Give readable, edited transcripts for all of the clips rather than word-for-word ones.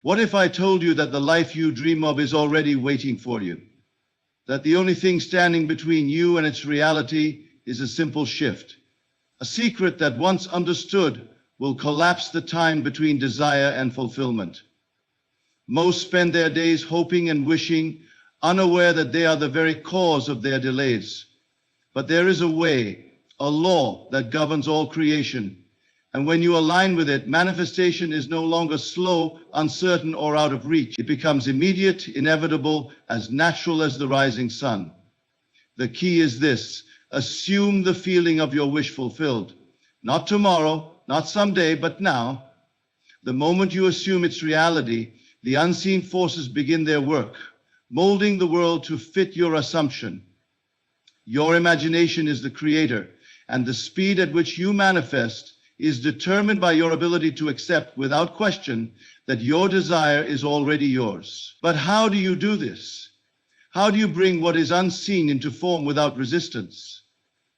What if I told you that the life you dream of is already waiting for you? That the only thing standing between you and its reality is a simple shift. A secret that once understood will collapse the time between desire and fulfillment. Most spend their days hoping and wishing, unaware that they are the very cause of their delays. But there is a way, a law that governs all creation. And when you align with it, manifestation is no longer slow, uncertain, or out of reach. It becomes immediate, inevitable, as natural as the rising sun. The key is this: assume the feeling of your wish fulfilled. Not tomorrow, not someday, but now. The moment you assume its reality, the unseen forces begin their work, molding the world to fit your assumption. Your imagination is the creator, and the speed at which you manifest is determined by your ability to accept without question that your desire is already yours. But how do you do this? How do you bring what is unseen into form without resistance?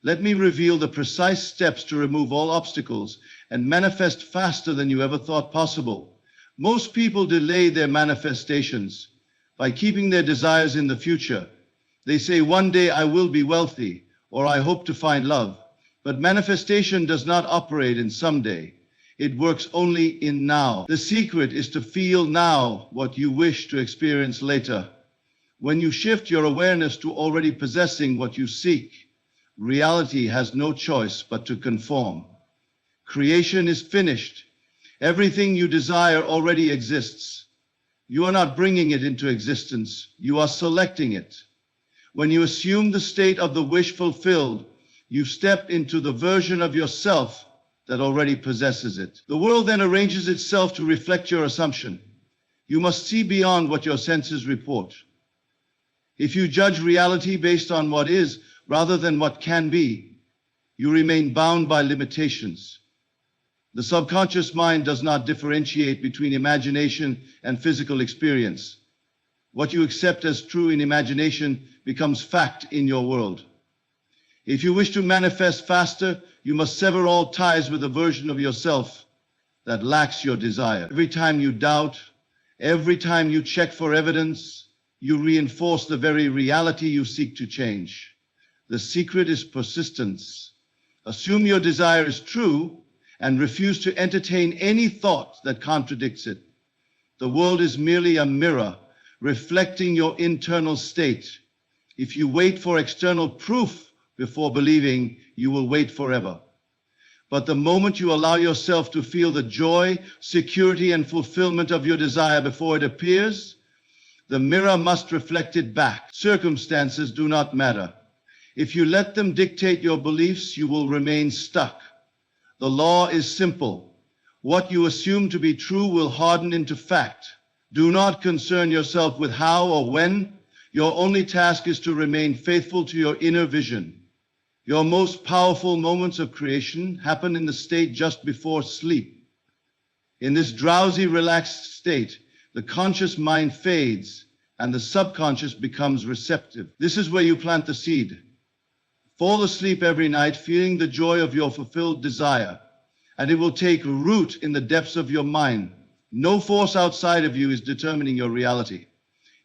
Let me reveal the precise steps to remove all obstacles and manifest faster than you ever thought possible. Most people delay their manifestations by keeping their desires in the future. They say, one day I will be wealthy, or I hope to find love. But manifestation does not operate in someday. It works only in now. The secret is to feel now what you wish to experience later. When you shift your awareness to already possessing what you seek, reality has no choice but to conform. Creation is finished. Everything you desire already exists. You are not bringing it into existence. You are selecting it. When you assume the state of the wish fulfilled, you step into the version of yourself that already possesses it. The world then arranges itself to reflect your assumption. You must see beyond what your senses report. If you judge reality based on what is rather than what can be, you remain bound by limitations. The subconscious mind does not differentiate between imagination and physical experience. What you accept as true in imagination becomes fact in your world. If you wish to manifest faster, you must sever all ties with a version of yourself that lacks your desire. Every time you doubt, every time you check for evidence, you reinforce the very reality you seek to change. The secret is persistence. Assume your desire is true and refuse to entertain any thought that contradicts it. The world is merely a mirror reflecting your internal state. If you wait for external proof before believing, you will wait forever. But the moment you allow yourself to feel the joy, security, and fulfillment of your desire before it appears, the mirror must reflect it back. Circumstances do not matter. If you let them dictate your beliefs, you will remain stuck. The law is simple. What you assume to be true will harden into fact. Do not concern yourself with how or when. Your only task is to remain faithful to your inner vision. Your most powerful moments of creation happen in the state just before sleep. In this drowsy, relaxed state, the conscious mind fades and the subconscious becomes receptive. This is where you plant the seed. Fall asleep every night feeling the joy of your fulfilled desire, and it will take root in the depths of your mind. No force outside of you is determining your reality.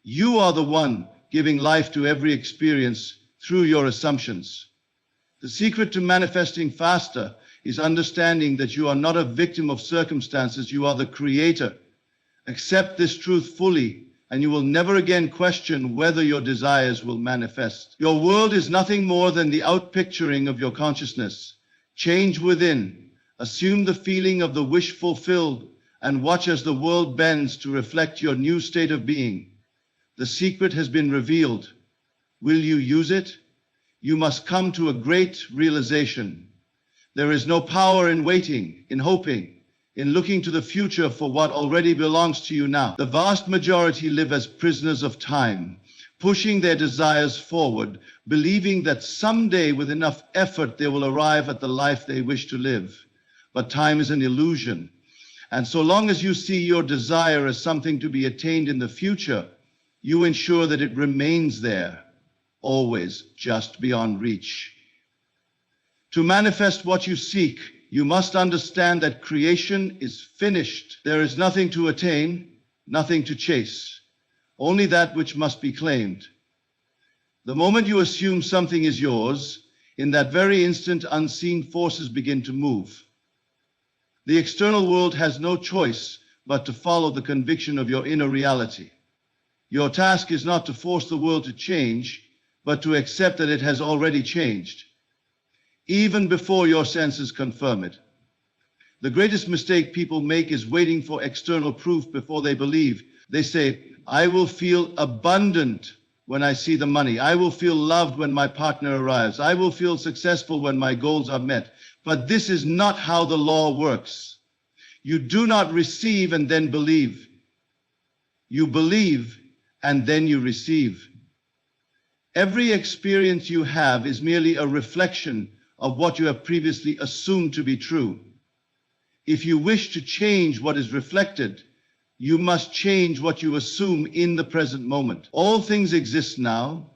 You are the one giving life to every experience through your assumptions. The secret to manifesting faster is understanding that you are not a victim of circumstances, you are the creator. Accept this truth fully, and you will never again question whether your desires will manifest. Your world is nothing more than the outpicturing of your consciousness. Change within. Assume the feeling of the wish fulfilled and watch as the world bends to reflect your new state of being. The secret has been revealed. Will you use it? You must come to a great realization. There is no power in waiting, in hoping, in looking to the future for what already belongs to you now. The vast majority live as prisoners of time, pushing their desires forward, believing that someday with enough effort they will arrive at the life they wish to live. But time is an illusion. And so long as you see your desire as something to be attained in the future, you ensure that it remains there, always just beyond reach. To manifest what you seek, you must understand that creation is finished. There is nothing to attain, nothing to chase, only that which must be claimed. The moment you assume something is yours, in that very instant, unseen forces begin to move. The external world has no choice but to follow the conviction of your inner reality. Your task is not to force the world to change, but to accept that it has already changed, even before your senses confirm it. The greatest mistake people make is waiting for external proof before they believe. They say, I will feel abundant when I see the money. I will feel loved when my partner arrives. I will feel successful when my goals are met. But this is not how the law works. You do not receive and then believe. You believe and then you receive. Every experience you have is merely a reflection of what you have previously assumed to be true. If you wish to change what is reflected, you must change what you assume in the present moment. All things exist now.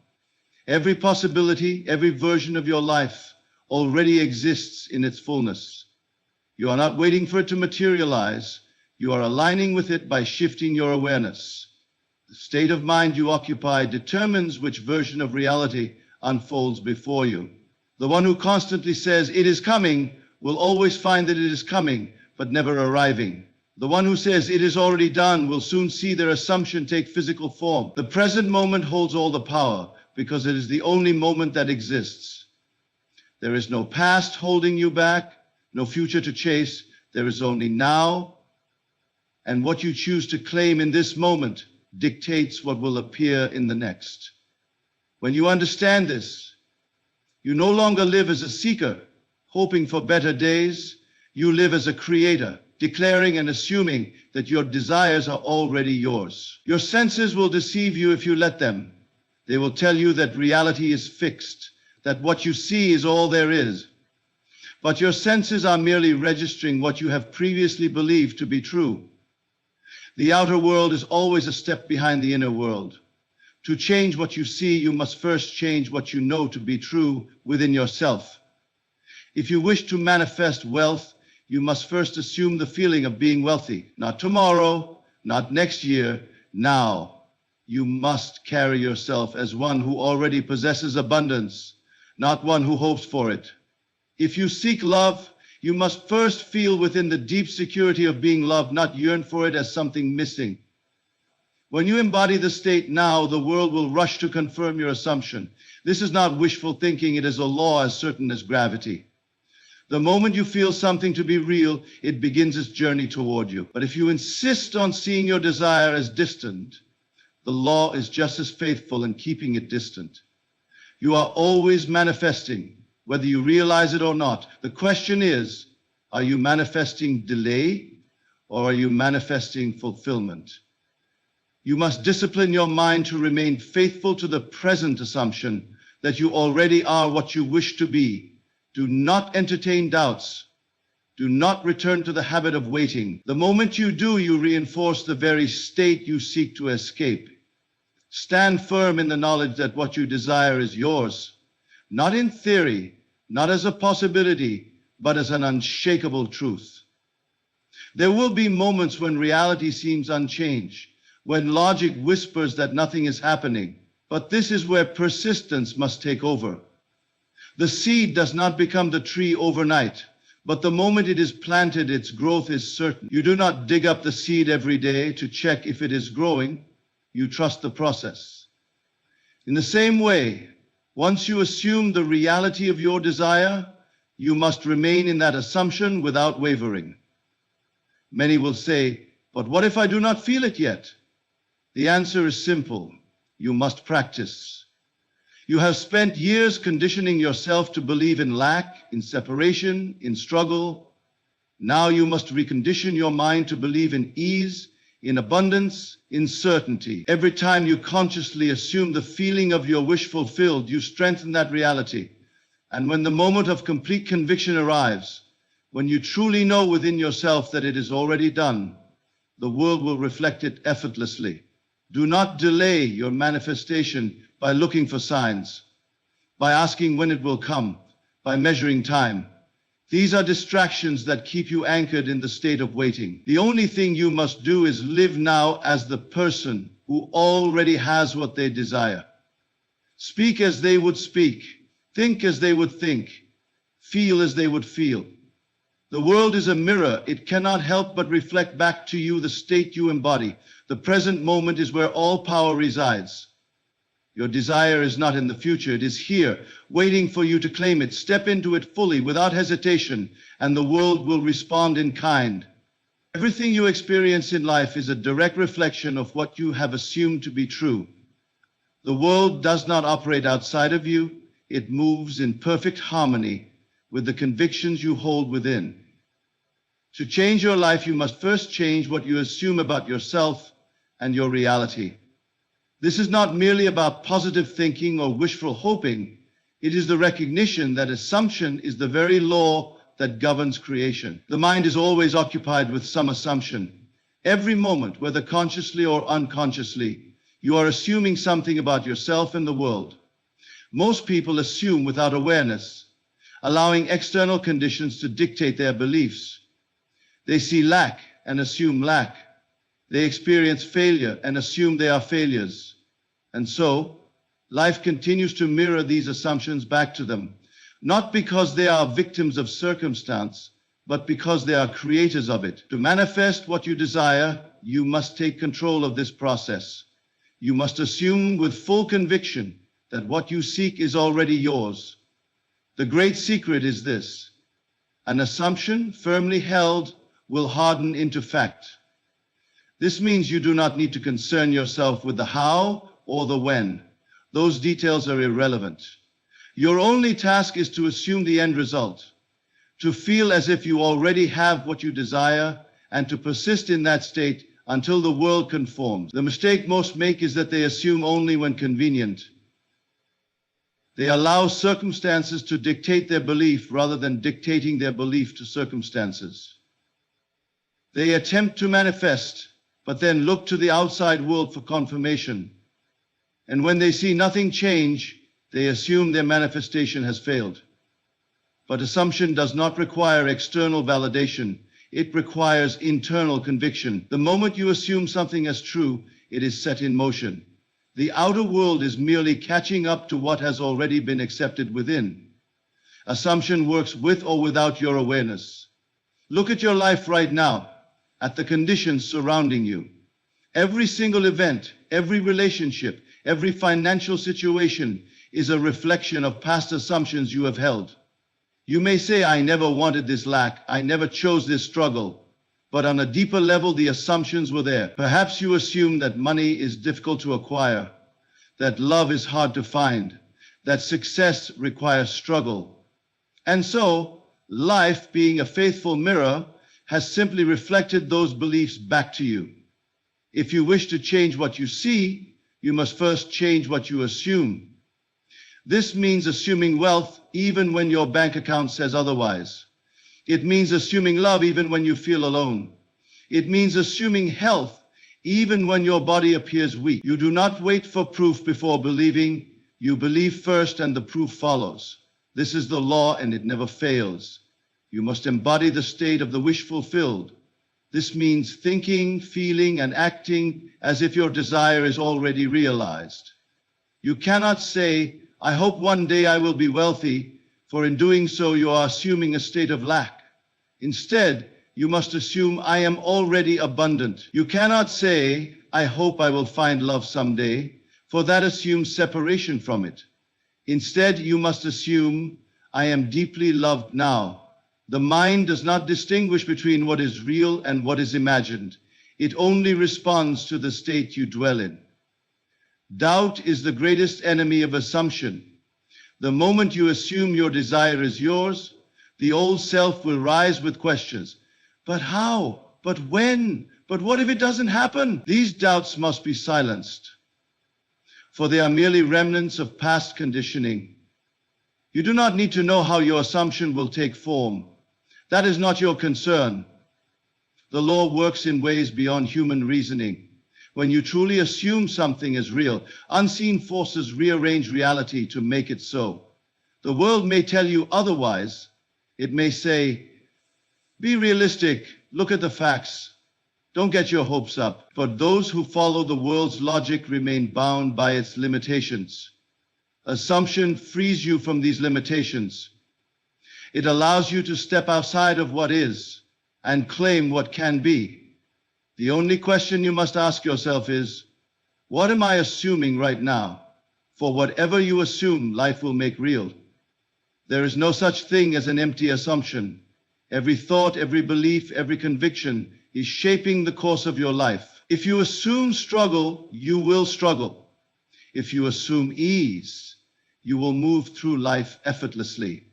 Every possibility, every version of your life already exists in its fullness. You are not waiting for it to materialize. You are aligning with it by shifting your awareness. The state of mind you occupy determines which version of reality unfolds before you. The one who constantly says, it is coming, will always find that it is coming, but never arriving. The one who says, it is already done, will soon see their assumption take physical form. The present moment holds all the power, because it is the only moment that exists. There is no past holding you back, no future to chase. There is only now. And what you choose to claim in this moment dictates what will appear in the next. When you understand this, you no longer live as a seeker, hoping for better days. You live as a creator, declaring and assuming that your desires are already yours. Your senses will deceive you if you let them. They will tell you that reality is fixed, that what you see is all there is. But your senses are merely registering what you have previously believed to be true. The outer world is always a step behind the inner world. To change what you see, you must first change what you know to be true within yourself. If you wish to manifest wealth, you must first assume the feeling of being wealthy. Not tomorrow, not next year, now. You must carry yourself as one who already possesses abundance, not one who hopes for it. If you seek love, you must first feel within the deep security of being loved, not yearn for it as something missing. When you embody the state now, the world will rush to confirm your assumption. This is not wishful thinking, it is a law as certain as gravity. The moment you feel something to be real, it begins its journey toward you. But if you insist on seeing your desire as distant, the law is just as faithful in keeping it distant. You are always manifesting, whether you realize it or not. The question is, are you manifesting delay or are you manifesting fulfillment? You must discipline your mind to remain faithful to the present assumption that you already are what you wish to be. Do not entertain doubts. Do not return to the habit of waiting. The moment you do, you reinforce the very state you seek to escape. Stand firm in the knowledge that what you desire is yours, not in theory, not as a possibility, but as an unshakable truth. There will be moments when reality seems unchanged, when logic whispers that nothing is happening, but this is where persistence must take over. The seed does not become the tree overnight, but the moment it is planted, its growth is certain. You do not dig up the seed every day to check if it is growing. You trust the process. In the same way, once you assume the reality of your desire, you must remain in that assumption without wavering. Many will say, but what if I do not feel it yet? The answer is simple. You must practice. You have spent years conditioning yourself to believe in lack, in separation, in struggle. Now you must recondition your mind to believe in ease, in abundance, in certainty. Every time you consciously assume the feeling of your wish fulfilled, you strengthen that reality. And when the moment of complete conviction arrives, when you truly know within yourself that it is already done, the world will reflect it effortlessly. Do not delay your manifestation by looking for signs, by asking when it will come, by measuring time. These are distractions that keep you anchored in the state of waiting. The only thing you must do is live now as the person who already has what they desire. Speak as they would speak, think as they would think, feel as they would feel. The world is a mirror. It cannot help but reflect back to you the state you embody. The present moment is where all power resides. Your desire is not in the future. It is here, waiting for you to claim it. Step into it fully, without hesitation, and the world will respond in kind. Everything you experience in life is a direct reflection of what you have assumed to be true. The world does not operate outside of you. It moves in perfect harmony with the convictions you hold within. To change your life, you must first change what you assume about yourself and your reality. This is not merely about positive thinking or wishful hoping. It is the recognition that assumption is the very law that governs creation. The mind is always occupied with some assumption. Every moment, whether consciously or unconsciously, you are assuming something about yourself and the world. Most people assume without awareness, allowing external conditions to dictate their beliefs. They see lack and assume lack. They experience failure and assume they are failures. And so, life continues to mirror these assumptions back to them, not because they are victims of circumstance, but because they are creators of it. To manifest what you desire, you must take control of this process. You must assume with full conviction that what you seek is already yours. The great secret is this: an assumption firmly held will harden into fact. This means you do not need to concern yourself with the how or the when. Those details are irrelevant. Your only task is to assume the end result, to feel as if you already have what you desire, and to persist in that state until the world conforms. The mistake most make is that they assume only when convenient. They allow circumstances to dictate their belief rather than dictating their belief to circumstances. They attempt to manifest, but then look to the outside world for confirmation. And when they see nothing change, they assume their manifestation has failed. But assumption does not require external validation. It requires internal conviction. The moment you assume something as true, it is set in motion. The outer world is merely catching up to what has already been accepted within. Assumption works with or without your awareness. Look at your life right now, at the conditions surrounding you. Every single event, every relationship, every financial situation is a reflection of past assumptions you have held. You may say, I never wanted this lack, I never chose this struggle. But on a deeper level, the assumptions were there. Perhaps you assume that money is difficult to acquire, that love is hard to find, that success requires struggle. And so, life, being a faithful mirror, has simply reflected those beliefs back to you. If you wish to change what you see, you must first change what you assume. This means assuming wealth even when your bank account says otherwise. It means assuming love even when you feel alone. It means assuming health even when your body appears weak. You do not wait for proof before believing. You believe first and the proof follows. This is the law and it never fails. You must embody the state of the wish fulfilled. This means thinking, feeling, and acting as if your desire is already realized. You cannot say, I hope one day I will be wealthy, for in doing so you are assuming a state of lack. Instead, you must assume I am already abundant. You cannot say, I hope I will find love someday, for that assumes separation from it. Instead, you must assume I am deeply loved now. The mind does not distinguish between what is real and what is imagined. It only responds to the state you dwell in. Doubt is the greatest enemy of assumption. The moment you assume your desire is yours, the old self will rise with questions. But how? But when? But what if it doesn't happen? These doubts must be silenced, for they are merely remnants of past conditioning. You do not need to know how your assumption will take form. That is not your concern. The law works in ways beyond human reasoning. When you truly assume something is real, unseen forces rearrange reality to make it so. The world may tell you otherwise. It may say, be realistic, look at the facts, don't get your hopes up. But those who follow the world's logic remain bound by its limitations. Assumption frees you from these limitations. It allows you to step outside of what is and claim what can be. The only question you must ask yourself is, what am I assuming right now? For whatever you assume, life will make real. There is no such thing as an empty assumption. Every thought, every belief, every conviction is shaping the course of your life. If you assume struggle, you will struggle. If you assume ease, you will move through life effortlessly.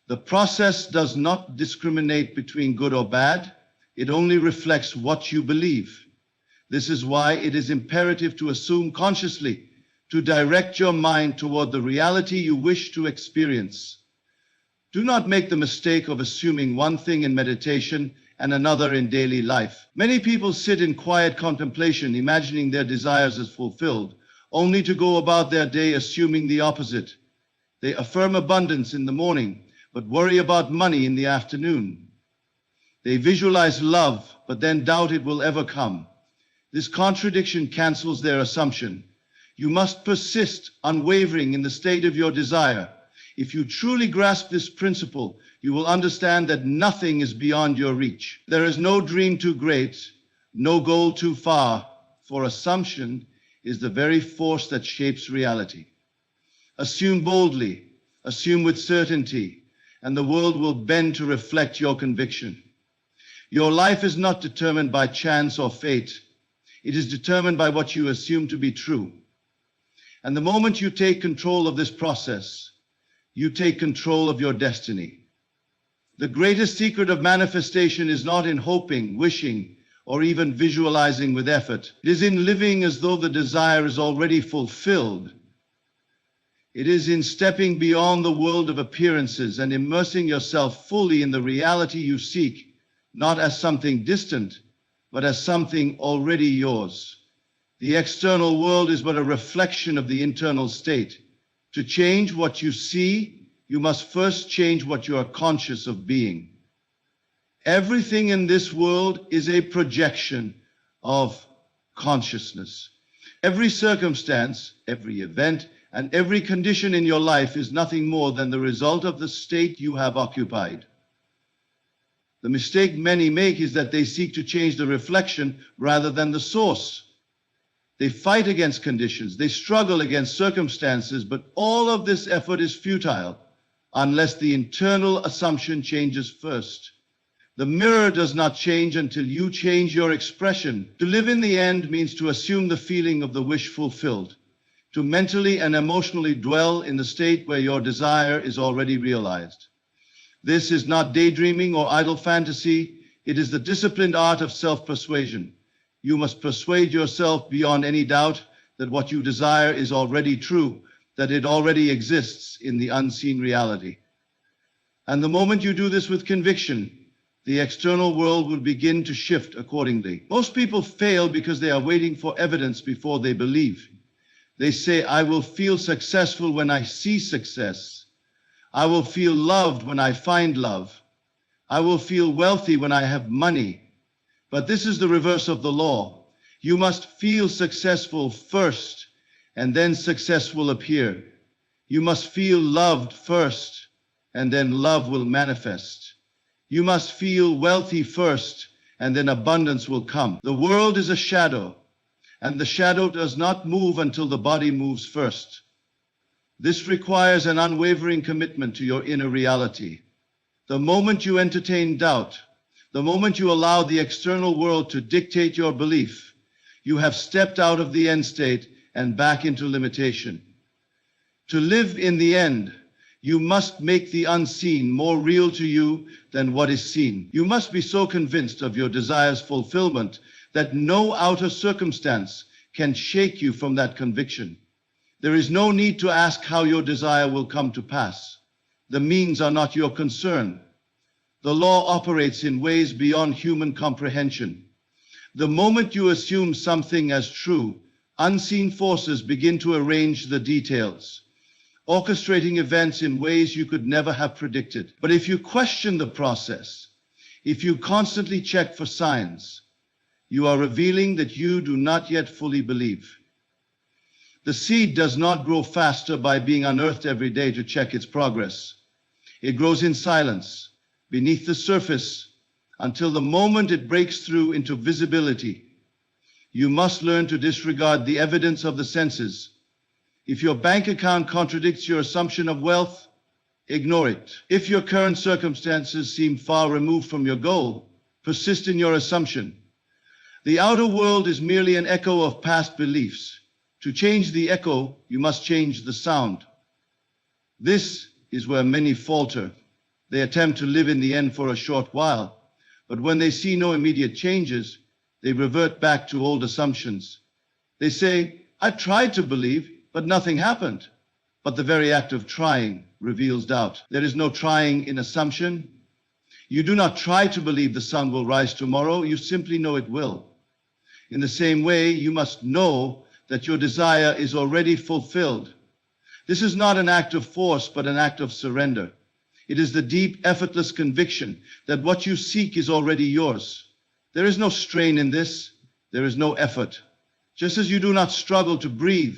The process does not discriminate between good or bad. It only reflects what you believe. This is why it is imperative to assume consciously, to direct your mind toward the reality you wish to experience. Do not make the mistake of assuming one thing in meditation and another in daily life. Many people sit in quiet contemplation, imagining their desires as fulfilled, only to go about their day assuming the opposite. They affirm abundance in the morning, but worry about money in the afternoon. They visualize love, but then doubt it will ever come. This contradiction cancels their assumption. You must persist, unwavering in the state of your desire. If you truly grasp this principle, you will understand that nothing is beyond your reach. There is no dream too great, no goal too far, for assumption is the very force that shapes reality. Assume boldly, assume with certainty, and the world will bend to reflect your conviction. Your life is not determined by chance or fate. It is determined by what you assume to be true. And the moment you take control of this process, you take control of your destiny. The greatest secret of manifestation is not in hoping, wishing, or even visualizing with effort. It is in living as though the desire is already fulfilled. It is in stepping beyond the world of appearances and immersing yourself fully in the reality you seek, not as something distant, but as something already yours. The external world is but a reflection of the internal state. To change what you see, you must first change what you are conscious of being. Everything in this world is a projection of consciousness. Every circumstance, every event, and every condition in your life is nothing more than the result of the state you have occupied. The mistake many make is that they seek to change the reflection rather than the source. They fight against conditions, they struggle against circumstances, but all of this effort is futile unless the internal assumption changes first. The mirror does not change until you change your expression. To live in the end means to assume the feeling of the wish fulfilled, to mentally and emotionally dwell in the state where your desire is already realized. This is not daydreaming or idle fantasy. It is the disciplined art of self-persuasion. You must persuade yourself beyond any doubt that what you desire is already true, that it already exists in the unseen reality. And the moment you do this with conviction, the external world will begin to shift accordingly. Most people fail because they are waiting for evidence before they believe. They say, I will feel successful when I see success. I will feel loved when I find love. I will feel wealthy when I have money. But this is the reverse of the law. You must feel successful first, and then success will appear. You must feel loved first, and then love will manifest. You must feel wealthy first, and then abundance will come. The world is a shadow, and the shadow does not move until the body moves first. This requires an unwavering commitment to your inner reality. The moment you entertain doubt, the moment you allow the external world to dictate your belief, you have stepped out of the end state and back into limitation. To live in the end, you must make the unseen more real to you than what is seen. You must be so convinced of your desire's fulfillment that no outer circumstance can shake you from that conviction. There is no need to ask how your desire will come to pass. The means are not your concern. The law operates in ways beyond human comprehension. The moment you assume something as true, unseen forces begin to arrange the details. orchestrating events in ways you could never have predicted. But if you question the process, if you constantly check for signs, you are revealing that you do not yet fully believe. The seed does not grow faster by being unearthed every day to check its progress. It grows in silence, beneath the surface, until the moment it breaks through into visibility. You must learn to disregard the evidence of the senses. If your bank account contradicts your assumption of wealth, ignore it. If your current circumstances seem far removed from your goal, persist in your assumption. The outer world is merely an echo of past beliefs. To change the echo, you must change the sound. This is where many falter. They attempt to live in the end for a short while, but when they see no immediate changes, they revert back to old assumptions. They say, I tried to believe, but nothing happened. But the very act of trying reveals doubt. There is no trying in assumption. You do not try to believe the sun will rise tomorrow, you simply know it will. In the same way, you must know that your desire is already fulfilled. This is not an act of force, but an act of surrender. It is the deep, effortless conviction that what you seek is already yours. There is no strain in this. There is no effort. Just as you do not struggle to breathe,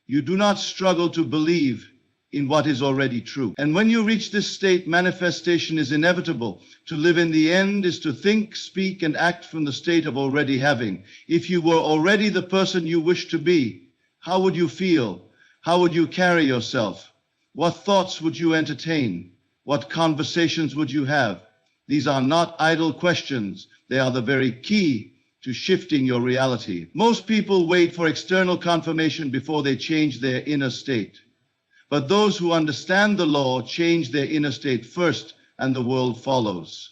you do not struggle to believe in what is already true. And when you reach this state, manifestation is inevitable. To live in the end is to think, speak, and act from the state of already having. If you were already the person you wish to be, how would you feel? How would you carry yourself? What thoughts would you entertain? What conversations would you have? These are not idle questions. They are the very key to shifting your reality. Most people wait for external confirmation before they change their inner state. But those who understand the law change their inner state first, and the world follows.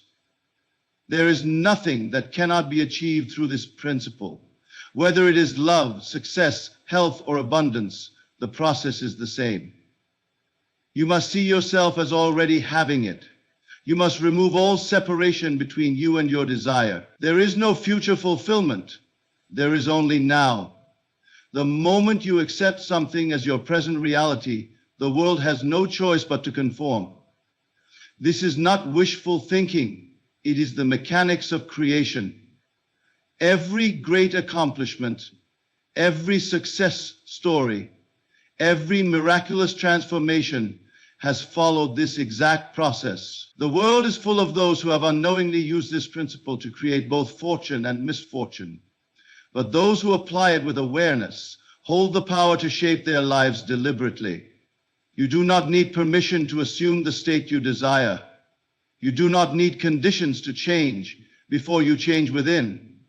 There is nothing that cannot be achieved through this principle. Whether it is love, success, health, or abundance, the process is the same. You must see yourself as already having it. You must remove all separation between you and your desire. There is no future fulfillment. There is only now. The moment you accept something as your present reality, the world has no choice but to conform. This is not wishful thinking. It is the mechanics of creation. Every great accomplishment, every success story, every miraculous transformation has followed this exact process. The world is full of those who have unknowingly used this principle to create both fortune and misfortune. But those who apply it with awareness hold the power to shape their lives deliberately. You do not need permission to assume the state you desire. You do not need conditions to change before you change within.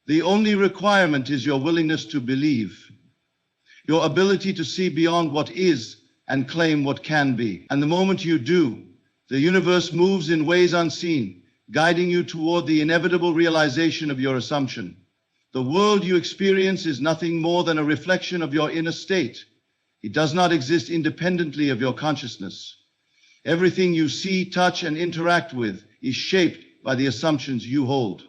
The only requirement is your willingness to believe, your ability to see beyond what is and claim what can be. And the moment you do, the universe moves in ways unseen, guiding you toward the inevitable realization of your assumption. The world you experience is nothing more than a reflection of your inner state. It does not exist independently of your consciousness. Everything you see, touch, and interact with is shaped by the assumptions you hold.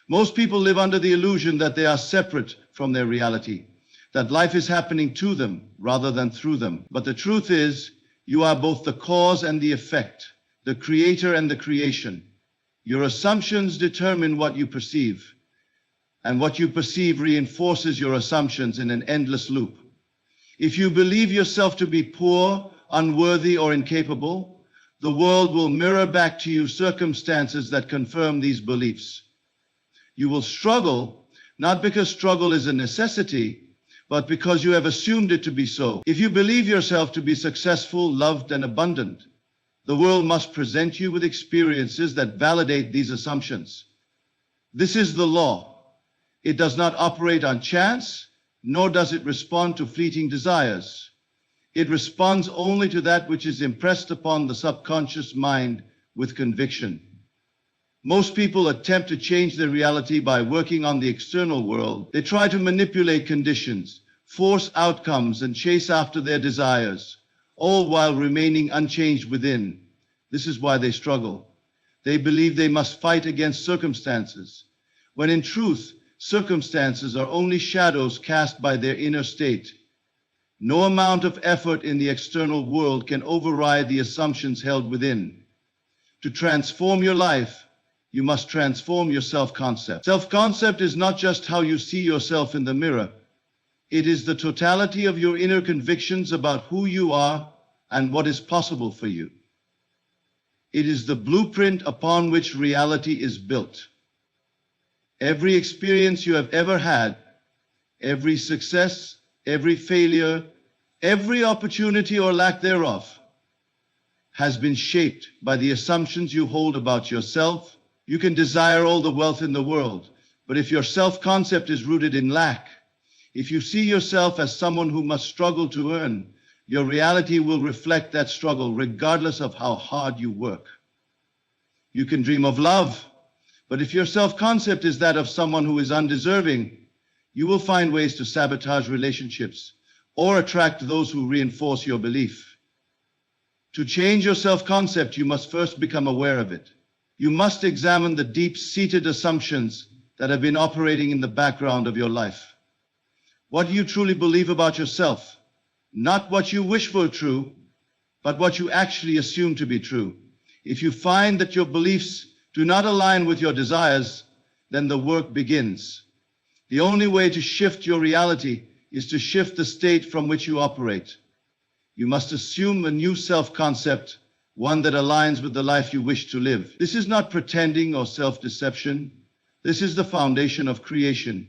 Most people live under the illusion that they are separate from their reality, that life is happening to them rather than through them. But the truth is, you are both the cause and the effect, the creator and the creation. Your assumptions determine what you perceive, and what you perceive reinforces your assumptions in an endless loop. If you believe yourself to be poor, unworthy, or incapable, the world will mirror back to you circumstances that confirm these beliefs. You will struggle, not because struggle is a necessity, but because you have assumed it to be so. If you believe yourself to be successful, loved, and abundant, the world must present you with experiences that validate these assumptions. This is the law. It does not operate on chance, nor does it respond to fleeting desires. It responds only to that which is impressed upon the subconscious mind with conviction. Most people attempt to change their reality by working on the external world. They try to manipulate conditions, force outcomes, and chase after their desires, all while remaining unchanged within. This is why they struggle. They believe they must fight against circumstances, when in truth, circumstances are only shadows cast by their inner state. No amount of effort in the external world can override the assumptions held within. To transform your life, you must transform your self-concept. Self-concept is not just how you see yourself in the mirror. It is the totality of your inner convictions about who you are and what is possible for you. It is the blueprint upon which reality is built. Every experience you have ever had, every success, every failure, every opportunity or lack thereof, has been shaped by the assumptions you hold about yourself. You can desire all the wealth in the world, but if your self-concept is rooted in lack, if you see yourself as someone who must struggle to earn, your reality will reflect that struggle regardless of how hard you work. You can dream of love, but if your self-concept is that of someone who is undeserving, you will find ways to sabotage relationships or attract those who reinforce your belief. To change your self-concept, you must first become aware of it. You must examine the deep-seated assumptions that have been operating in the background of your life. What do you truly believe about yourself? Not what you wish for true, but what you actually assume to be true. If you find that your beliefs do not align with your desires, then the work begins. The only way to shift your reality is to shift the state from which you operate. You must assume a new self-concept, one that aligns with the life you wish to live. This is not pretending or self-deception. This is the foundation of creation.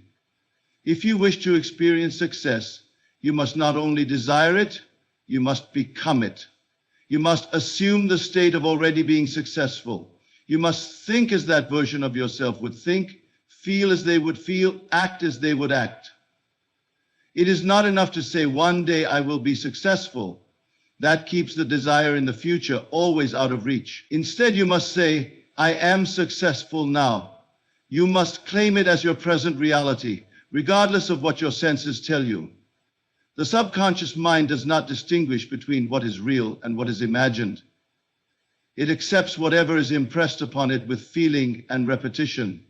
If you wish to experience success, you must not only desire it, you must become it. You must assume the state of already being successful. You must think as that version of yourself would think, feel as they would feel, act as they would act. It is not enough to say, one day I will be successful. That keeps the desire in the future always out of reach. Instead, you must say, I am successful now. You must claim it as your present reality, regardless of what your senses tell you. The subconscious mind does not distinguish between what is real and what is imagined. It accepts whatever is impressed upon it with feeling and repetition.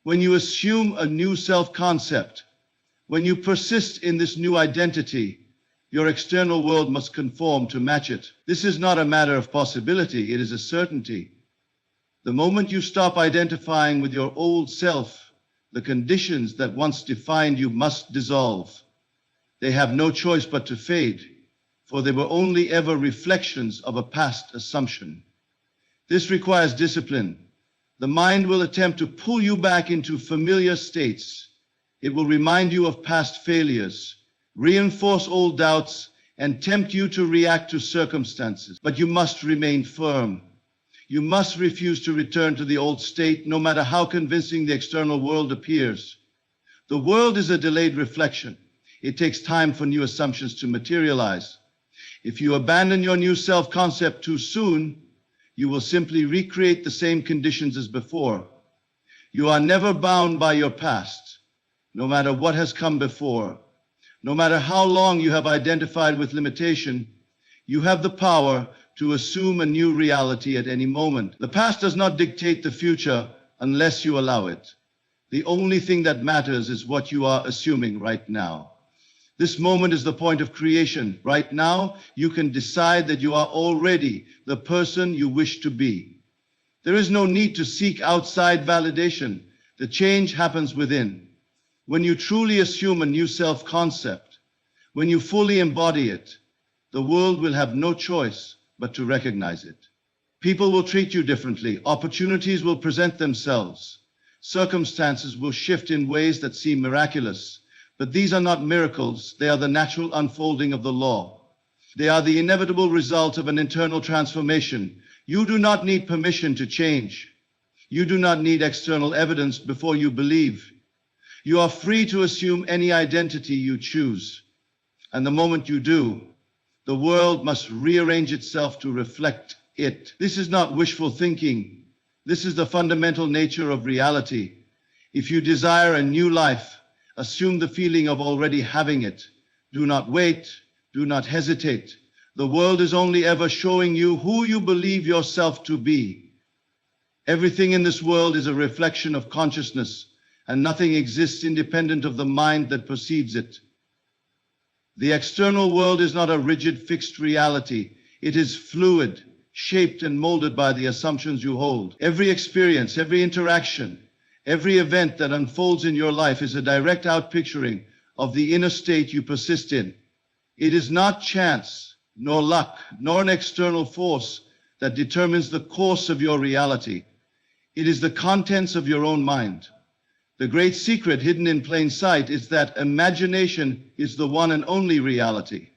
When you assume a new self-concept, when you persist in this new identity, your external world must conform to match it. This is not a matter of possibility, it is a certainty. The moment you stop identifying with your old self, the conditions that once defined you must dissolve. They have no choice but to fade, for they were only ever reflections of a past assumption. This requires discipline. The mind will attempt to pull you back into familiar states. It will remind you of past failures, reinforce old doubts, and tempt you to react to circumstances. But you must remain firm. You must refuse to return to the old state, no matter how convincing the external world appears. The world is a delayed reflection. It takes time for new assumptions to materialize. If you abandon your new self-concept too soon, you will simply recreate the same conditions as before. You are never bound by your past, no matter what has come before. No matter how long you have identified with limitation, you have the power to assume a new reality at any moment. The past does not dictate the future unless you allow it. The only thing that matters is what you are assuming right now. This moment is the point of creation. Right now, you can decide that you are already the person you wish to be. There is no need to seek outside validation. The change happens within. When you truly assume a new self-concept, when you fully embody it, the world will have no choice but to recognize it. People will treat you differently. Opportunities will present themselves. Circumstances will shift in ways that seem miraculous. But these are not miracles. They are the natural unfolding of the law. They are the inevitable result of an internal transformation. You do not need permission to change. You do not need external evidence before you believe. You are free to assume any identity you choose. And the moment you do, the world must rearrange itself to reflect it. This is not wishful thinking. This is the fundamental nature of reality. If you desire a new life, assume the feeling of already having it. Do not wait. Do not hesitate. The world is only ever showing you who you believe yourself to be. Everything in this world is a reflection of consciousness, and nothing exists independent of the mind that perceives it. The external world is not a rigid, fixed reality. It is fluid, shaped and molded by the assumptions you hold. Every experience, every interaction, every event that unfolds in your life is a direct outpicturing of the inner state you persist in. It is not chance, nor luck, nor an external force that determines the course of your reality. It is the contents of your own mind. The great secret hidden in plain sight is that imagination is the one and only reality.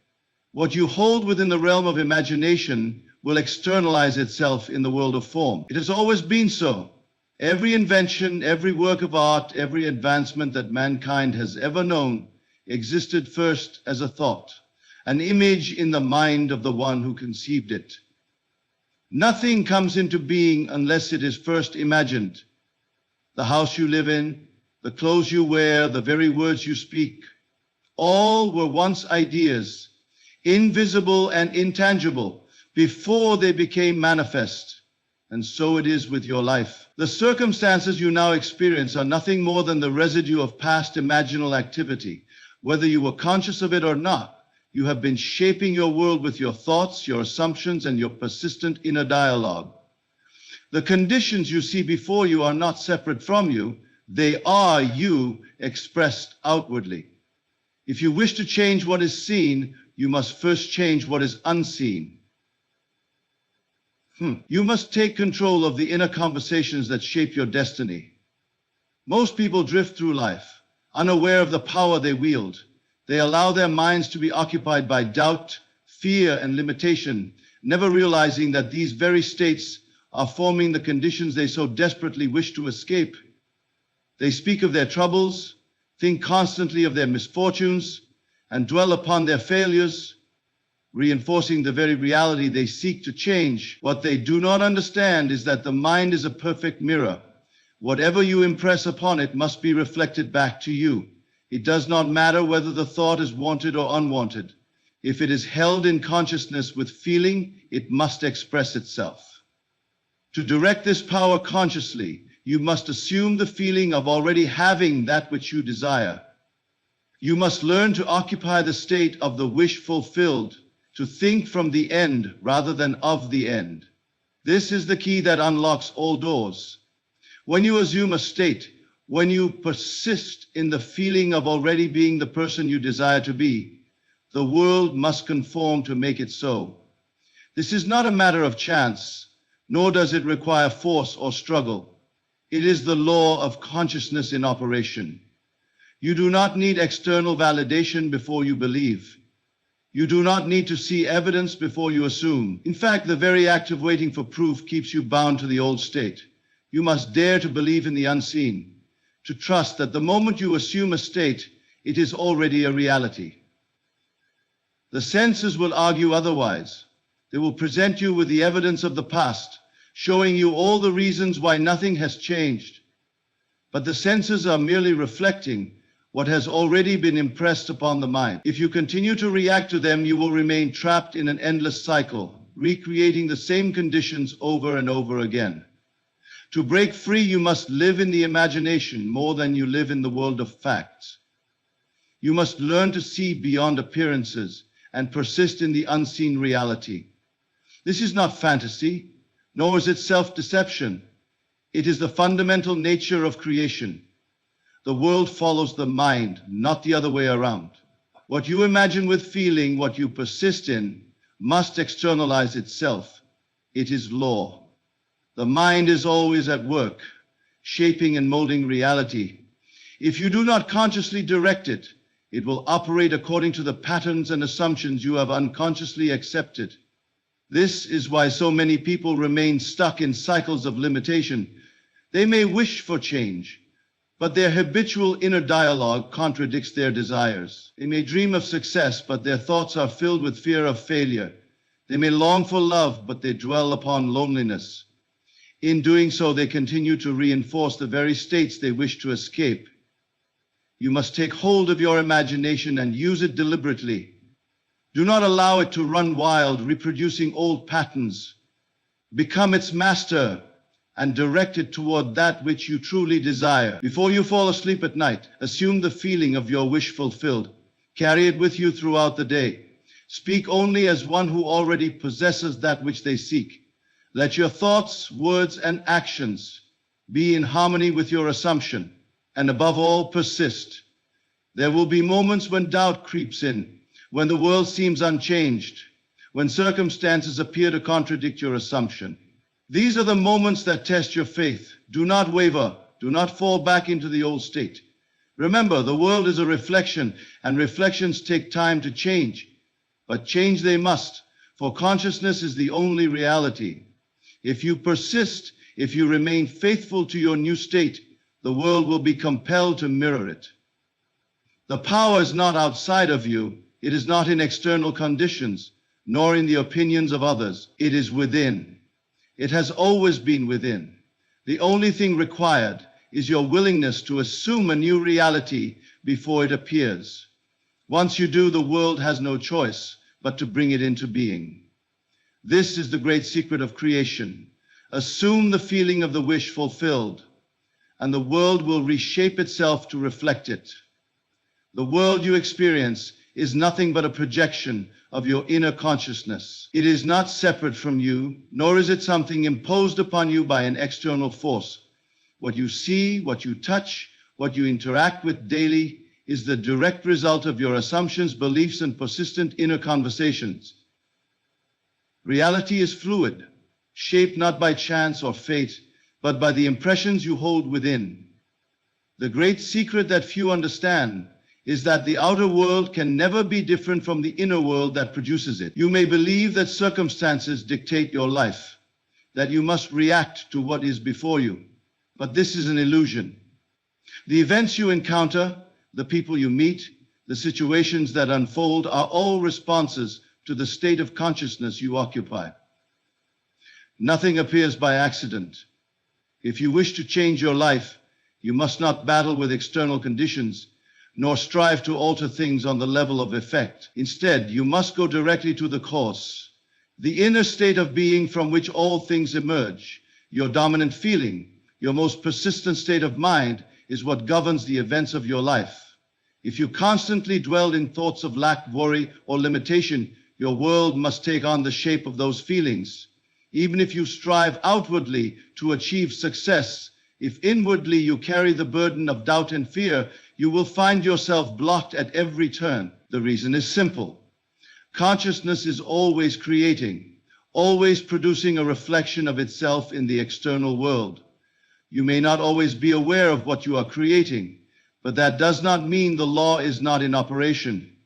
What you hold within the realm of imagination will externalize itself in the world of form. It has always been so. Every invention, every work of art, every advancement that mankind has ever known existed first as a thought, an image in the mind of the one who conceived it. Nothing comes into being unless it is first imagined. The house you live in, the clothes you wear, the very words you speak, all were once ideas, invisible and intangible, before they became manifest. And so it is with your life. The circumstances you now experience are nothing more than the residue of past imaginal activity. Whether you were conscious of it or not, you have been shaping your world with your thoughts, your assumptions, and your persistent inner dialogue. The conditions you see before you are not separate from you. They are you expressed outwardly. If you wish to change what is seen, you must first change what is unseen. You must take control of the inner conversations that shape your destiny. Most people drift through life, unaware of the power they wield. They allow their minds to be occupied by doubt, fear, and limitation, never realizing that these very states are forming the conditions they so desperately wish to escape. They speak of their troubles, think constantly of their misfortunes, and dwell upon their failures, reinforcing the very reality they seek to change. What they do not understand is that the mind is a perfect mirror. Whatever you impress upon it must be reflected back to you. It does not matter whether the thought is wanted or unwanted. If it is held in consciousness with feeling, it must express itself. To direct this power consciously, you must assume the feeling of already having that which you desire. You must learn to occupy the state of the wish fulfilled, to think from the end rather than of the end. This is the key that unlocks all doors. When you assume a state, when you persist in the feeling of already being the person you desire to be, the world must conform to make it so. This is not a matter of chance, nor does it require force or struggle. It is the law of consciousness in operation. You do not need external validation before you believe. You do not need to see evidence before you assume. In fact, the very act of waiting for proof keeps you bound to the old state. You must dare to believe in the unseen, to trust that the moment you assume a state, it is already a reality. The senses will argue otherwise. They will present you with the evidence of the past, showing you all the reasons why nothing has changed. But the senses are merely reflecting what has already been impressed upon the mind. If you continue to react to them, you will remain trapped in an endless cycle, recreating the same conditions over and over again. To break free, you must live in the imagination more than you live in the world of facts. You must learn to see beyond appearances and persist in the unseen reality. This is not fantasy, nor is it self-deception. It is the fundamental nature of creation. The world follows the mind, not the other way around. What you imagine with feeling, what you persist in, must externalize itself. It is law. The mind is always at work, shaping and molding reality. If you do not consciously direct it, it will operate according to the patterns and assumptions you have unconsciously accepted. This is why so many people remain stuck in cycles of limitation. They may wish for change, but their habitual inner dialogue contradicts their desires. They may dream of success, but their thoughts are filled with fear of failure. They may long for love, but they dwell upon loneliness. In doing so, they continue to reinforce the very states they wish to escape. You must take hold of your imagination and use it deliberately. Do not allow it to run wild, reproducing old patterns. Become its master and direct it toward that which you truly desire. Before you fall asleep at night, assume the feeling of your wish fulfilled. Carry it with you throughout the day. Speak only as one who already possesses that which they seek. Let your thoughts, words, and actions be in harmony with your assumption, and above all, persist. There will be moments when doubt creeps in, when the world seems unchanged, when circumstances appear to contradict your assumption. These are the moments that test your faith. Do not waver. Do not fall back into the old state. Remember, the world is a reflection, and reflections take time to change. But change they must, for consciousness is the only reality. If you persist, if you remain faithful to your new state, the world will be compelled to mirror it. The power is not outside of you. It is not in external conditions, nor in the opinions of others. It is within. It has always been within. The only thing required is your willingness to assume a new reality before it appears. Once you do, the world has no choice but to bring it into being. This is the great secret of creation. Assume the feeling of the wish fulfilled, and the world will reshape itself to reflect it. The world you experience is nothing but a projection of your inner consciousness. It is not separate from you, nor is it something imposed upon you by an external force. What you see, what you touch, what you interact with daily is the direct result of your assumptions, beliefs, and persistent inner conversations. Reality is fluid, shaped not by chance or fate, but by the impressions you hold within. The great secret that few understand is that the outer world can never be different from the inner world that produces it. You may believe that circumstances dictate your life, that you must react to what is before you, but this is an illusion. The events you encounter, the people you meet, the situations that unfold are all responses to the state of consciousness you occupy. Nothing appears by accident. If you wish to change your life, you must not battle with external conditions, nor strive to alter things on the level of effect. Instead, you must go directly to the cause, the inner state of being from which all things emerge. Your dominant feeling, your most persistent state of mind is what governs the events of your life. If you constantly dwell in thoughts of lack, worry, or limitation, your world must take on the shape of those feelings. Even if you strive outwardly to achieve success, if inwardly you carry the burden of doubt and fear, you will find yourself blocked at every turn. The reason is simple. Consciousness is always creating, always producing a reflection of itself in the external world. You may not always be aware of what you are creating, but that does not mean the law is not in operation.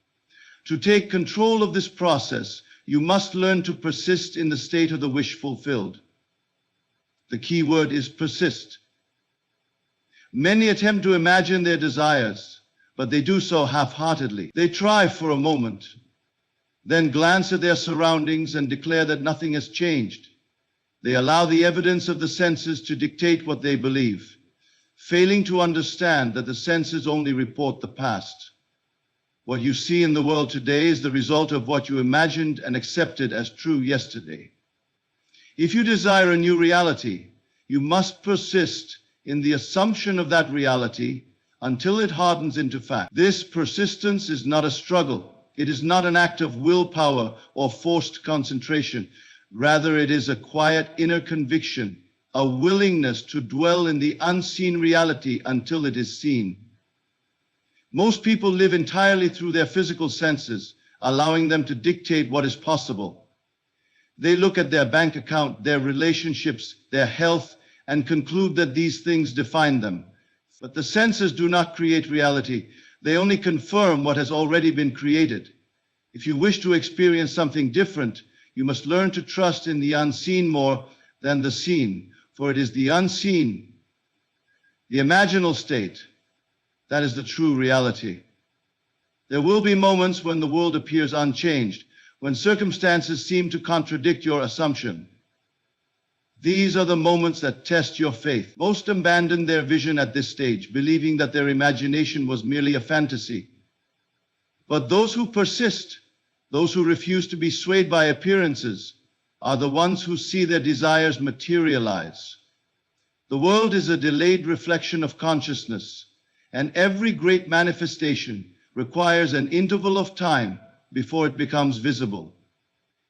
To take control of this process, you must learn to persist in the state of the wish fulfilled. The key word is persist. Many attempt to imagine their desires, but they do so half-heartedly. They try for a moment, then glance at their surroundings and declare that nothing has changed. They allow the evidence of the senses to dictate what they believe, failing to understand that the senses only report the past. What you see in the world today is the result of what you imagined and accepted as true yesterday. If you desire a new reality, you must persist in the assumption of that reality until it hardens into fact. This persistence is not a struggle. It is not an act of willpower or forced concentration. Rather, it is a quiet inner conviction, a willingness to dwell in the unseen reality until it is seen. Most people live entirely through their physical senses, allowing them to dictate what is possible. They look at their bank account, their relationships, their health, and conclude that these things define them. But the senses do not create reality. They only confirm what has already been created. If you wish to experience something different, you must learn to trust in the unseen more than the seen, for it is the unseen, the imaginal state, that is the true reality. There will be moments when the world appears unchanged, when circumstances seem to contradict your assumption. These are the moments that test your faith. Most abandon their vision at this stage, believing that their imagination was merely a fantasy. But those who persist, those who refuse to be swayed by appearances, are the ones who see their desires materialize. The world is a delayed reflection of consciousness, and every great manifestation, requires an interval of time before it becomes visible.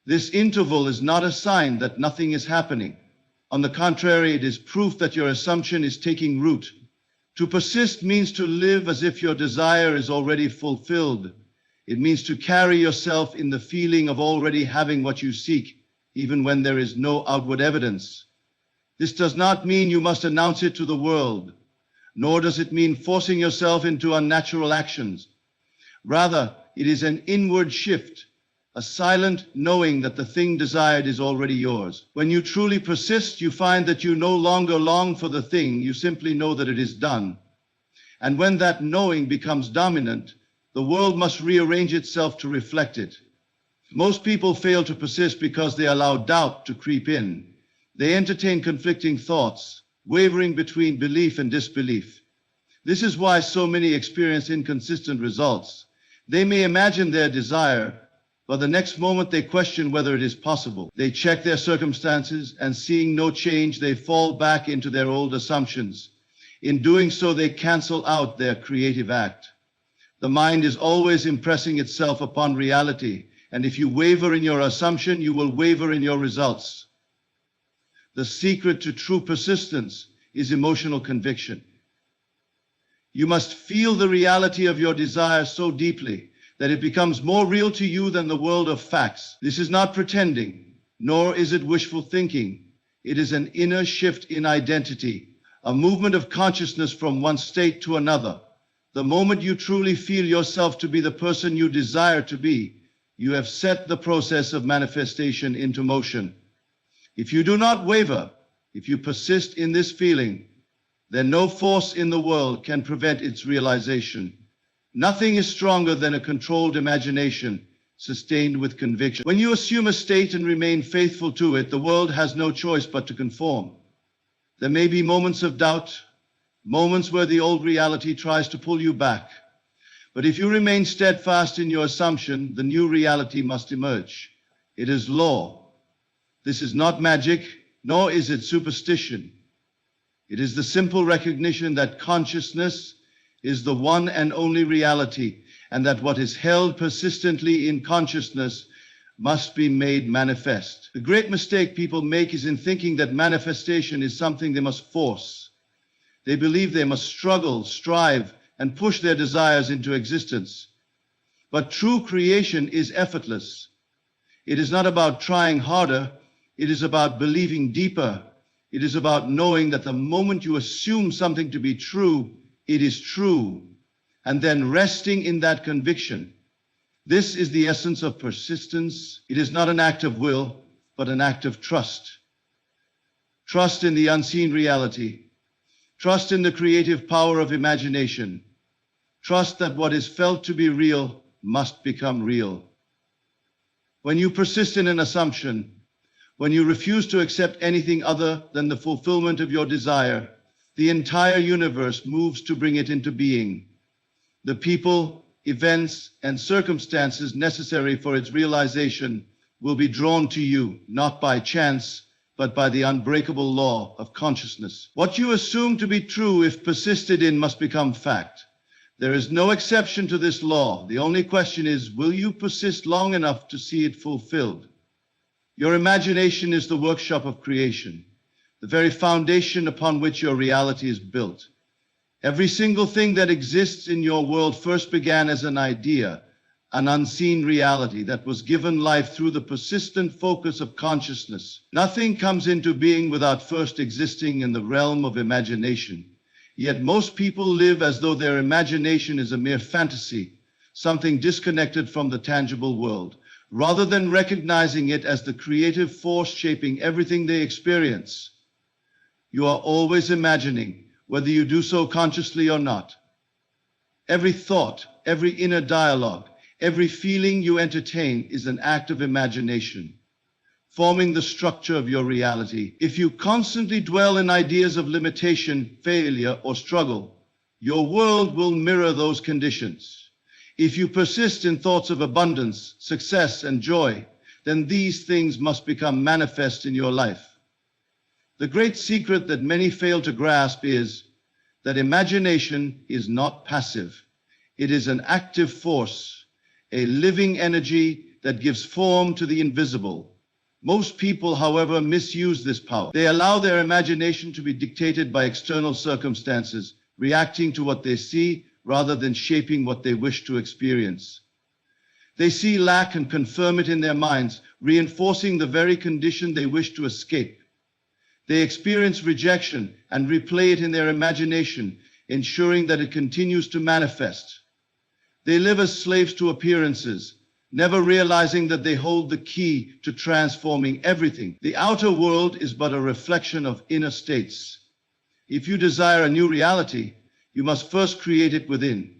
This interval is not a sign that nothing is happening. On the contrary, it is proof that your assumption is taking root. To persist means to live as if your desire is already fulfilled. It means to carry yourself in the feeling of already having what you seek, even when there is no outward evidence. This does not mean you must announce it to the world, nor does it mean forcing yourself into unnatural actions. Rather, it is an inward shift, a silent knowing that the thing desired is already yours. When you truly persist, you find that you no longer long for the thing, you simply know that it is done. And when that knowing becomes dominant, the world must rearrange itself to reflect it. Most people fail to persist because they allow doubt to creep in. They entertain conflicting thoughts, wavering between belief and disbelief. This is why so many experience inconsistent results. They may imagine their desire, but the next moment they question whether it is possible. They check their circumstances, and seeing no change, they fall back into their old assumptions. In doing so, they cancel out their creative act. The mind is always impressing itself upon reality, and if you waver in your assumption, you will waver in your results. The secret to true persistence is emotional conviction. You must feel the reality of your desire so deeply that it becomes more real to you than the world of facts. This is not pretending, nor is it wishful thinking. It is an inner shift in identity, a movement of consciousness from one state to another. The moment you truly feel yourself to be the person you desire to be, you have set the process of manifestation into motion. If you do not waver, if you persist in this feeling, then no force in the world can prevent its realization. Nothing is stronger than a controlled imagination, sustained with conviction. When you assume a state and remain faithful to it, the world has no choice but to conform. There may be moments of doubt, moments where the old reality tries to pull you back. But if you remain steadfast in your assumption, the new reality must emerge. It is law. This is not magic, nor is it superstition. It is the simple recognition that consciousness is the one and only reality, and that what is held persistently in consciousness must be made manifest. The great mistake people make is in thinking that manifestation is something they must force. They believe they must struggle, strive, and push their desires into existence. But true creation is effortless. It is not about trying harder, it is about believing deeper. It is about knowing that the moment you assume something to be true, it is true, and then resting in that conviction. This is the essence of persistence. It is not an act of will, but an act of trust. Trust in the unseen reality. Trust in the creative power of imagination. Trust that what is felt to be real must become real. When you persist in an assumption, when you refuse to accept anything other than the fulfillment of your desire, the entire universe moves to bring it into being. The people, events, and circumstances necessary for its realization will be drawn to you, not by chance, but by the unbreakable law of consciousness. What you assume to be true, if persisted in, must become fact. There is no exception to this law. The only question is, will you persist long enough to see it fulfilled? Your imagination is the workshop of creation, the very foundation upon which your reality is built. Every single thing that exists in your world first began as an idea, an unseen reality that was given life through the persistent focus of consciousness. Nothing comes into being without first existing in the realm of imagination. Yet most people live as though their imagination is a mere fantasy, something disconnected from the tangible world, rather than recognizing it as the creative force shaping everything they experience. You are always imagining, whether you do so consciously or not. Every thought, every inner dialogue, every feeling you entertain is an act of imagination, forming the structure of your reality. If you constantly dwell in ideas of limitation, failure, or struggle, your world will mirror those conditions. If you persist in thoughts of abundance, success, and joy, then these things must become manifest in your life. The great secret that many fail to grasp is that imagination is not passive. It is an active force, a living energy that gives form to the invisible. Most people, however, misuse this power. They allow their imagination to be dictated by external circumstances, reacting to what they see rather than shaping what they wish to experience. They see lack and confirm it in their minds, reinforcing the very condition they wish to escape. They experience rejection and replay it in their imagination, ensuring that it continues to manifest. They live as slaves to appearances, never realizing that they hold the key to transforming everything. The outer world is but a reflection of inner states. If you desire a new reality, you must first create it within.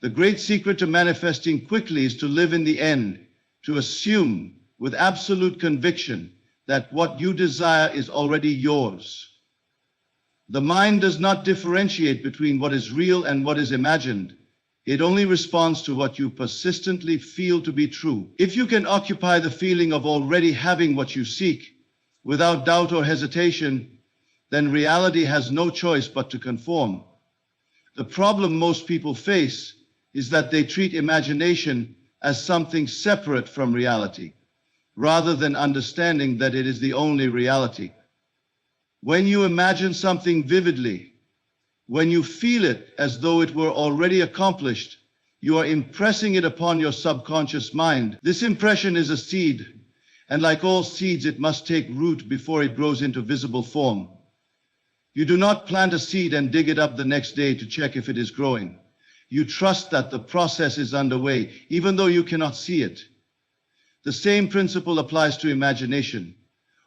The great secret to manifesting quickly is to live in the end, to assume with absolute conviction that what you desire is already yours. The mind does not differentiate between what is real and what is imagined. It only responds to what you persistently feel to be true. If you can occupy the feeling of already having what you seek without doubt or hesitation, then reality has no choice but to conform. The problem most people face is that they treat imagination as something separate from reality, rather than understanding that it is the only reality. When you imagine something vividly, when you feel it as though it were already accomplished, you are impressing it upon your subconscious mind. This impression is a seed, and like all seeds, it must take root before it grows into visible form. You do not plant a seed and dig it up the next day to check if it is growing. You trust that the process is underway, even though you cannot see it. The same principle applies to imagination.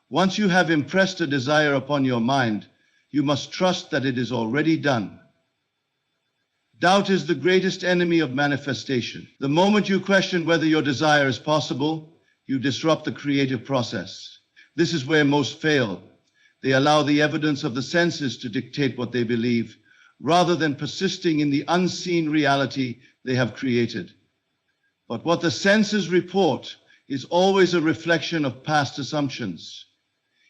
Once you have impressed a desire upon your mind, you must trust that it is already done. Doubt is the greatest enemy of manifestation. The moment you question whether your desire is possible, you disrupt the creative process. This is where most fail. They allow the evidence of the senses to dictate what they believe, rather than persisting in the unseen reality they have created. But what the senses report is always a reflection of past assumptions.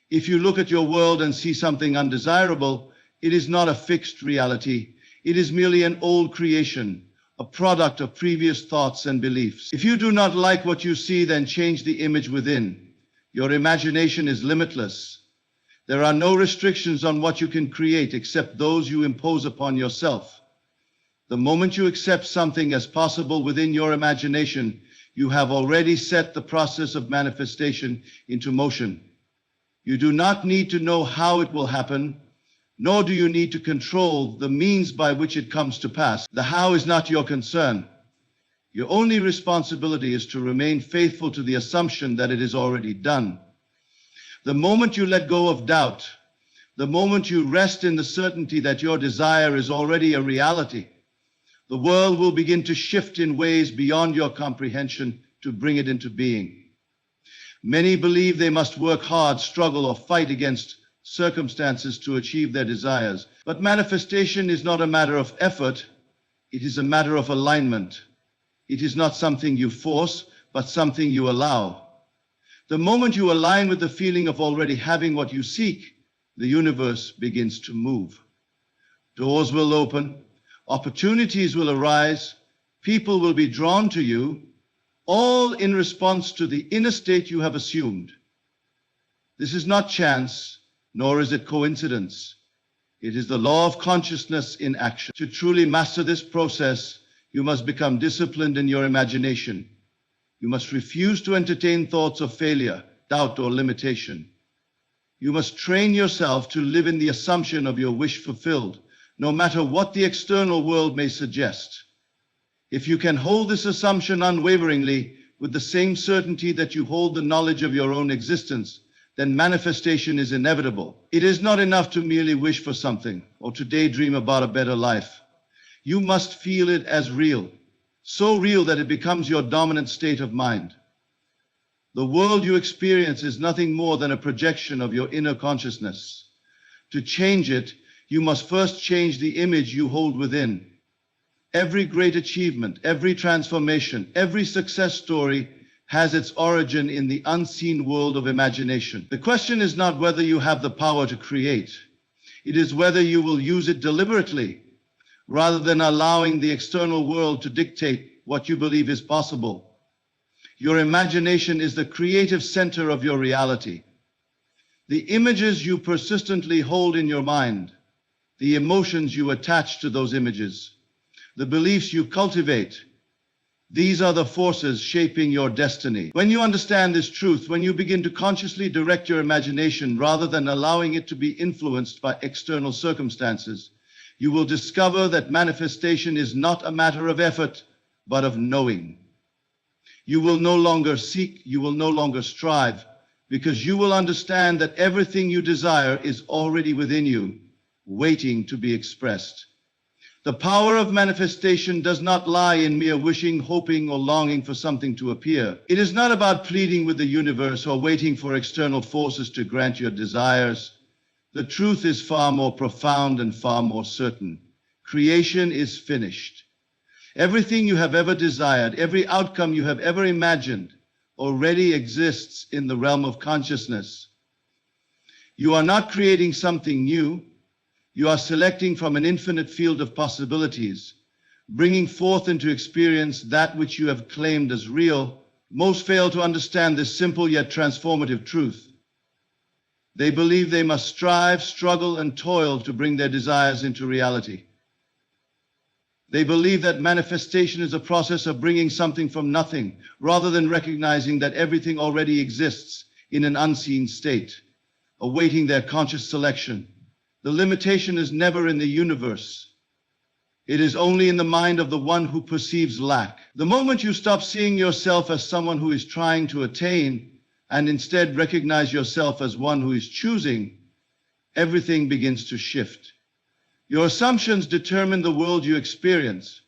If you look at your world and see something undesirable, it is not a fixed reality. It is merely an old creation, a product of previous thoughts and beliefs. If you do not like what you see, then change the image within. Your imagination is limitless. There are no restrictions on what you can create except those you impose upon yourself. The moment you accept something as possible within your imagination, you have already set the process of manifestation into motion. You do not need to know how it will happen, nor do you need to control the means by which it comes to pass. The how is not your concern. Your only responsibility is to remain faithful to the assumption that it is already done. The moment you let go of doubt, the moment you rest in the certainty that your desire is already a reality, the world will begin to shift in ways beyond your comprehension to bring it into being. Many believe they must work hard, struggle, or fight against circumstances to achieve their desires. But manifestation is not a matter of effort, it is a matter of alignment. It is not something you force, but something you allow. The moment you align with the feeling of already having what you seek, the universe begins to move. Doors will open, opportunities will arise, people will be drawn to you, all in response to the inner state you have assumed. This is not chance, nor is it coincidence. It is the law of consciousness in action. To truly master this process, you must become disciplined in your imagination. You must refuse to entertain thoughts of failure, doubt, or limitation. You must train yourself to live in the assumption of your wish fulfilled, no matter what the external world may suggest. If you can hold this assumption unwaveringly, with the same certainty that you hold the knowledge of your own existence, then manifestation is inevitable. It is not enough to merely wish for something or to daydream about a better life. You must feel it as real, so real that it becomes your dominant state of mind. The world you experience is nothing more than a projection of your inner consciousness. To change it, you must first change the image you hold within. Every great achievement, every transformation, every success story has its origin in the unseen world of imagination. The question is not whether you have the power to create. It is whether you will use it deliberately. rather than allowing the external world to dictate what you believe is possible. Your imagination is the creative center of your reality. The images you persistently hold in your mind, the emotions you attach to those images, the beliefs you cultivate, these are the forces shaping your destiny. When you understand this truth, when you begin to consciously direct your imagination rather than allowing it to be influenced by external circumstances, you will discover that manifestation is not a matter of effort, but of knowing. You will no longer seek, you will no longer strive, because you will understand that everything you desire is already within you, waiting to be expressed. The power of manifestation does not lie in mere wishing, hoping, or longing for something to appear. It is not about pleading with the universe or waiting for external forces to grant your desires. The truth is far more profound and far more certain. Creation is finished. Everything you have ever desired, every outcome you have ever imagined, already exists in the realm of consciousness. You are not creating something new. You are selecting from an infinite field of possibilities, bringing forth into experience that which you have claimed as real. Most fail to understand this simple yet transformative truth. They believe they must strive, struggle, and toil to bring their desires into reality. They believe that manifestation is a process of bringing something from nothing, rather than recognizing that everything already exists in an unseen state, awaiting their conscious selection. The limitation is never in the universe. It is only in the mind of the one who perceives lack. The moment you stop seeing yourself as someone who is trying to attain and instead recognize yourself as one who is choosing, everything begins to shift. Your assumptions determine the world you experience.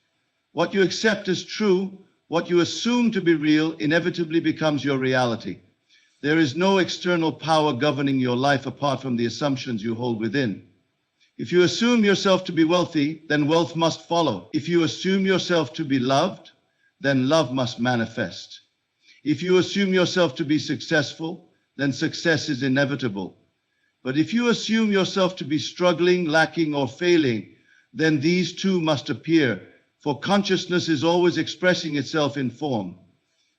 What you accept as true, what you assume to be real, inevitably becomes your reality. There is no external power governing your life apart from the assumptions you hold within. If you assume yourself to be wealthy, then wealth must follow. If you assume yourself to be loved, then love must manifest. If you assume yourself to be successful, then success is inevitable. But if you assume yourself to be struggling, lacking, or failing, then these too must appear, for consciousness is always expressing itself in form.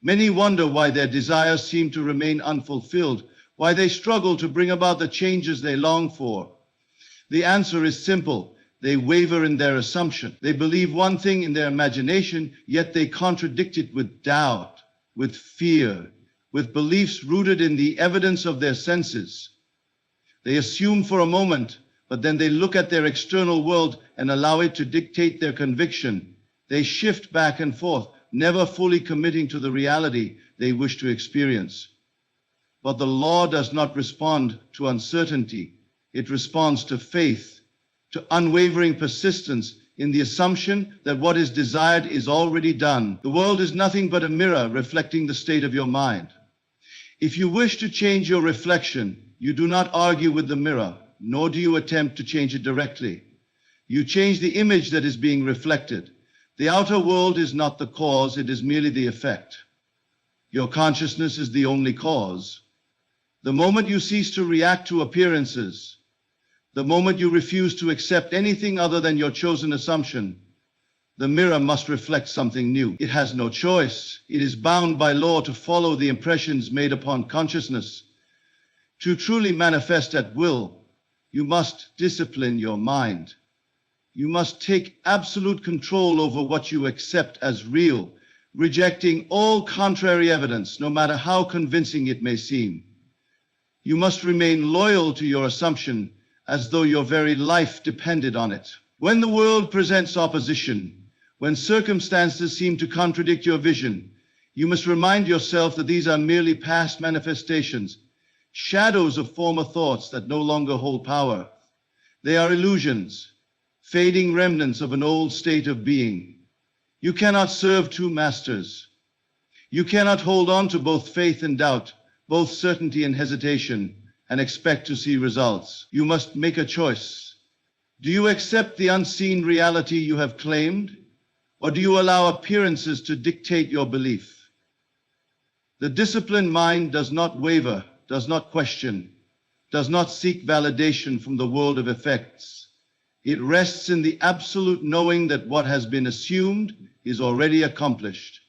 Many wonder why their desires seem to remain unfulfilled, why they struggle to bring about the changes they long for. The answer is simple. They waver in their assumption. They believe one thing in their imagination, yet they contradict it with doubt, with fear, with beliefs rooted in the evidence of their senses. They assume for a moment, but then they look at their external world and allow it to dictate their conviction. They shift back and forth, never fully committing to the reality they wish to experience. But the law does not respond to uncertainty. It responds to faith, to unwavering persistence in the assumption that what is desired is already done. The world is nothing but a mirror reflecting the state of your mind. If you wish to change your reflection, you do not argue with the mirror, nor do you attempt to change it directly. You change the image that is being reflected. The outer world is not the cause, it is merely the effect. Your consciousness is the only cause. The moment you cease to react to appearances, the moment you refuse to accept anything other than your chosen assumption, the mirror must reflect something new. It has no choice. It is bound by law to follow the impressions made upon consciousness. To truly manifest at will, you must discipline your mind. You must take absolute control over what you accept as real, rejecting all contrary evidence, no matter how convincing it may seem. You must remain loyal to your assumption as though your very life depended on it. When the world presents opposition, when circumstances seem to contradict your vision, you must remind yourself that these are merely past manifestations, shadows of former thoughts that no longer hold power. They are illusions, fading remnants of an old state of being. You cannot serve two masters. You cannot hold on to both faith and doubt, both certainty and hesitation, and expect to see results. You must make a choice. Do you accept the unseen reality you have claimed, or do you allow appearances to dictate your belief? The disciplined mind does not waver, does not question, does not seek validation from the world of effects. It rests in the absolute knowing that what has been assumed is already accomplished.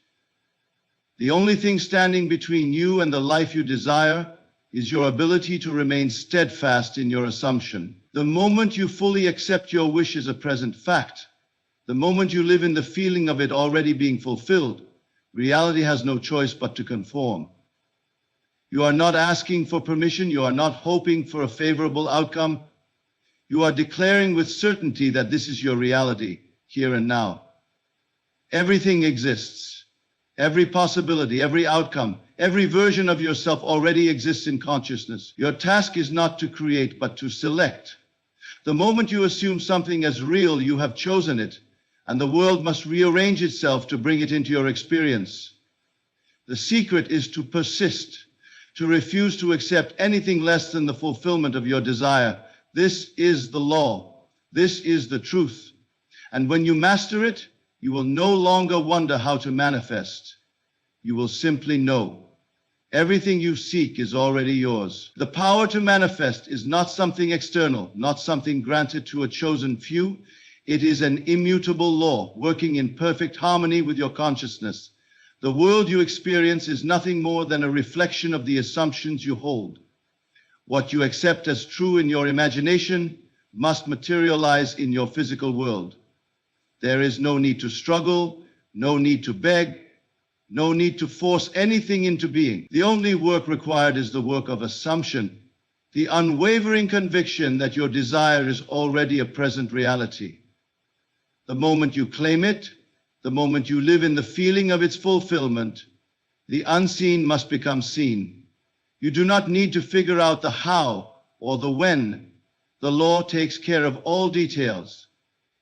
The only thing standing between you and the life you desire is your ability to remain steadfast in your assumption. The moment you fully accept your wish as a present fact, the moment you live in the feeling of it already being fulfilled, reality has no choice but to conform. You are not asking for permission, you are not hoping for a favorable outcome. You are declaring with certainty that this is your reality, here and now. Everything exists. Every possibility, every outcome, every version of yourself already exists in consciousness. Your task is not to create, but to select. The moment you assume something as real, you have chosen it, and the world must rearrange itself to bring it into your experience. The secret is to persist, to refuse to accept anything less than the fulfillment of your desire. This is the law. This is the truth. And when you master it, you will no longer wonder how to manifest. You will simply know. Everything you seek is already yours. The power to manifest is not something external, not something granted to a chosen few. It is an immutable law, working in perfect harmony with your consciousness. The world you experience is nothing more than a reflection of the assumptions you hold. What you accept as true in your imagination must materialize in your physical world. There is no need to struggle, no need to beg, no need to force anything into being. The only work required is the work of assumption, the unwavering conviction that your desire is already a present reality. The moment you claim it, the moment you live in the feeling of its fulfillment, the unseen must become seen. You do not need to figure out the how or the when. The law takes care of all details.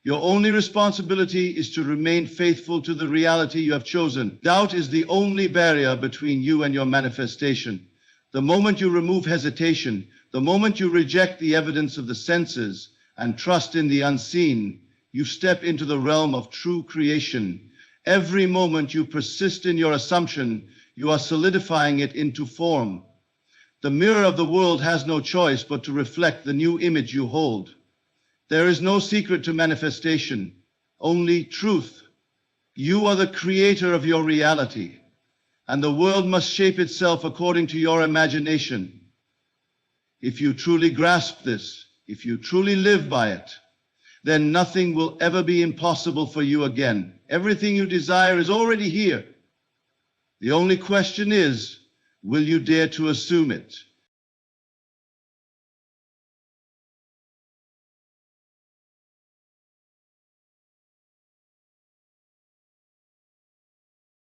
Your only responsibility is to remain faithful to the reality you have chosen. Doubt is the only barrier between you and your manifestation. The moment you remove hesitation, the moment you reject the evidence of the senses and trust in the unseen, you step into the realm of true creation. Every moment you persist in your assumption, you are solidifying it into form. The mirror of the world has no choice but to reflect the new image you hold. There is no secret to manifestation, only truth. You are the creator of your reality, and the world must shape itself according to your imagination. If you truly grasp this, if you truly live by it, then nothing will ever be impossible for you again. Everything you desire is already here. The only question is, will you dare to assume it?